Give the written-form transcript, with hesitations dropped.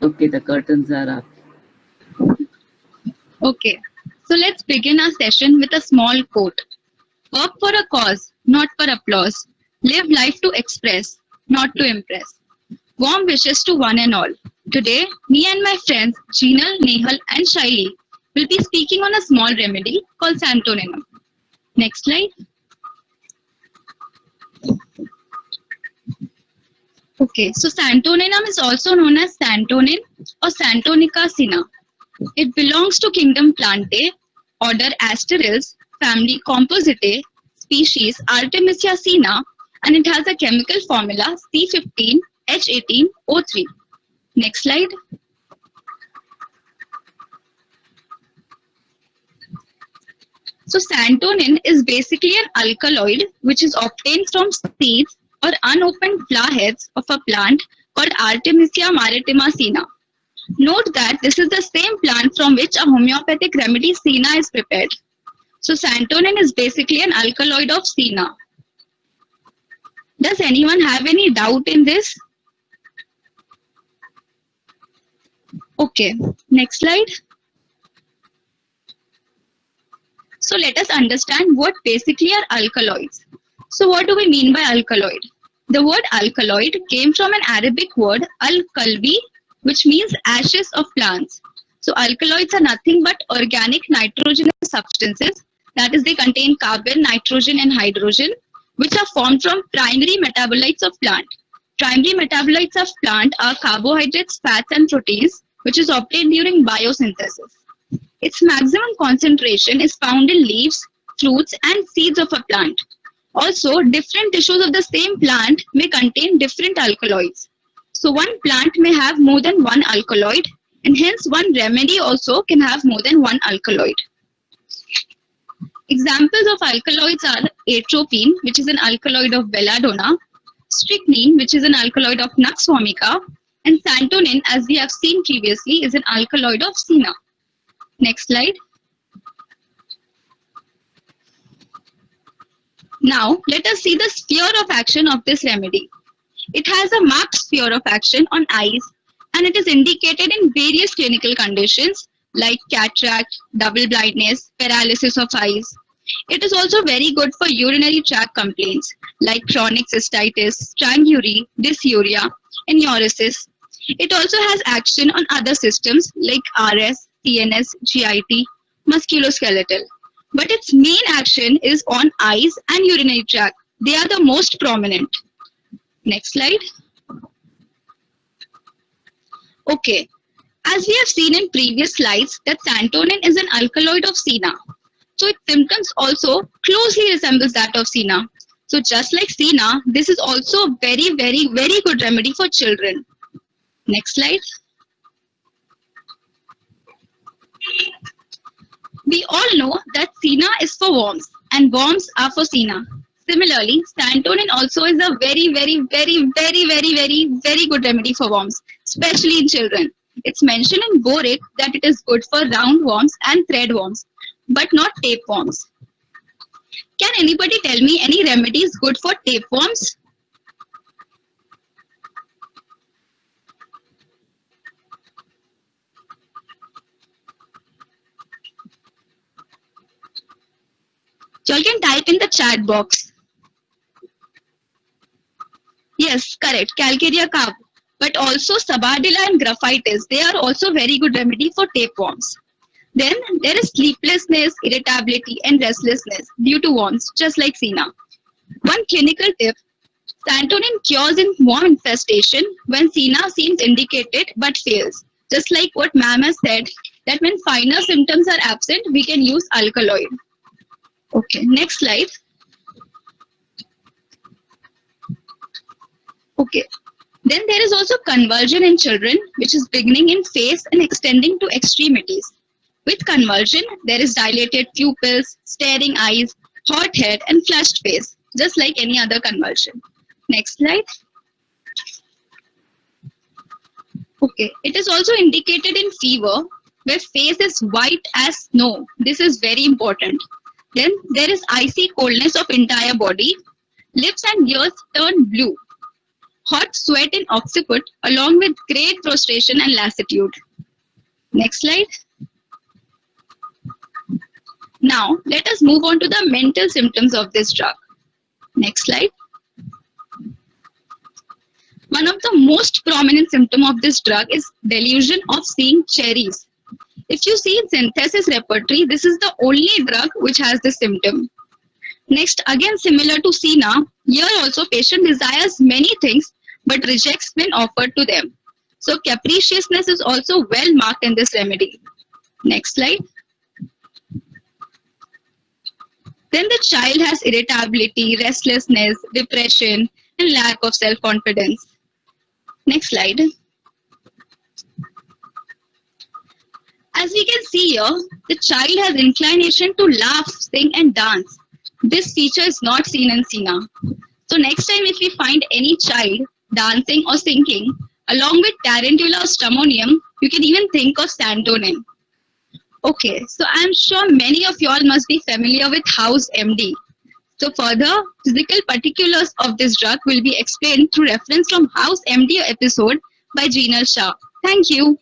Okay, the curtains are up. Okay, so let's begin our session with a small quote. Work for a cause, not for applause. Live life to express, not to impress. Warm wishes to one and all. Today, me and my friends Jeenal, Nehal, and Shaili will be speaking on a small remedy called Santoninum. Next slide. Okay, so Santoninum is also known as Santonin or Santonica sina. It belongs to kingdom Plantae, order Asteris, family Compositae, species Artemisia sina, and it has a chemical formula C15H18O3. Next slide. So santonin is basically an alkaloid which is obtained from seeds or unopened flower heads of a plant called Artemisia maritima sina. Note that this is the same plant from which a homeopathic remedy sina is prepared. So santonin is basically an alkaloid of sina. Does anyone have any doubt in this? Okay, next slide. So let us understand what basically are alkaloids. So what do we mean by alkaloid? The word alkaloid came from an Arabic word al-kalbi, which means ashes of plants. So alkaloids are nothing but organic nitrogenous substances, that is they contain carbon, nitrogen and hydrogen, which are formed from primary metabolites of plant. Primary metabolites of plant are carbohydrates, fats and proteins, which is obtained during biosynthesis. Its maximum concentration is found in leaves, fruits, and seeds of a plant. Also, different tissues of the same plant may contain different alkaloids. So, one plant may have more than one alkaloid, and hence, one remedy also can have more than one alkaloid. Examples of alkaloids are atropine, which is an alkaloid of belladonna, strychnine, which is an alkaloid of nux vomica, and santonin, as we have seen previously, is an alkaloid of sina. Next slide. Now, let us see the sphere of action of this remedy. It has a marked sphere of action on eyes and it is indicated in various clinical conditions like cataract, double blindness, paralysis of eyes. It is also very good for urinary tract complaints like chronic cystitis, strangury, dysuria, and uresis. It also has action on other systems like RS, CNS, GIT, musculoskeletal. But its main action is on eyes and urinary tract. They are the most prominent. Next slide. Okay. As we have seen in previous slides, that santonin is an alkaloid of sina. So its symptoms also closely resembles that of sina. So just like sina, this is also a very, very, very good remedy for children. Next slide. We all know that sina is for worms and worms are for sina. Similarly, santonin also is a very, very, very, very, very, very, very good remedy for worms, especially in children. It's mentioned in boric that it is good for round worms and thread worms, but not tapeworms. Can anybody tell me any remedies good for tapeworms? You all can type in the chat box. Yes, correct. Calcarea carb. But also Sabardilla and Graphitis. They are also very good remedy for tapeworms. Then there is sleeplessness, irritability, and restlessness due to worms, just like sina. One clinical tip: santonin cures in worm infestation when sina seems indicated but fails. Just like what ma'am has said, that when finer symptoms are absent, we can use alkaloid. Okay, next slide. Okay. Then there is also convulsion in children, which is beginning in face and extending to extremities. With convulsion, there is dilated pupils, staring eyes, hot head, and flushed face, just like any other convulsion. Next slide. Okay. It is also indicated in fever, where face is white as snow. This is very important. Then there is icy coldness of entire body. Lips and ears turn blue. hot sweat in occiput along with great prostration and lassitude. Next slide. Now, let us move on to the mental symptoms of this drug. Next slide. One of the most prominent symptoms of this drug is delusion of seeing cherries. If you see in synthesis repertory, this is the only drug which has this symptom. Next, again similar to Sina, here also patient desires many things but rejects when offered to them. So capriciousness is also well marked in this remedy. Next slide. Then the child has irritability, restlessness, depression, and lack of self-confidence. Next slide. As we can see here, the child has inclination to laugh, sing, and dance. This feature is not seen in Sina. So next time if we find any child dancing or singing, along with tarantula or stramonium, you can even think of santonin. Okay, so I'm sure many of you all must be familiar with House MD. So further physical particulars of this drug will be explained through reference from House MD episode by Jinal Shah. Thank you.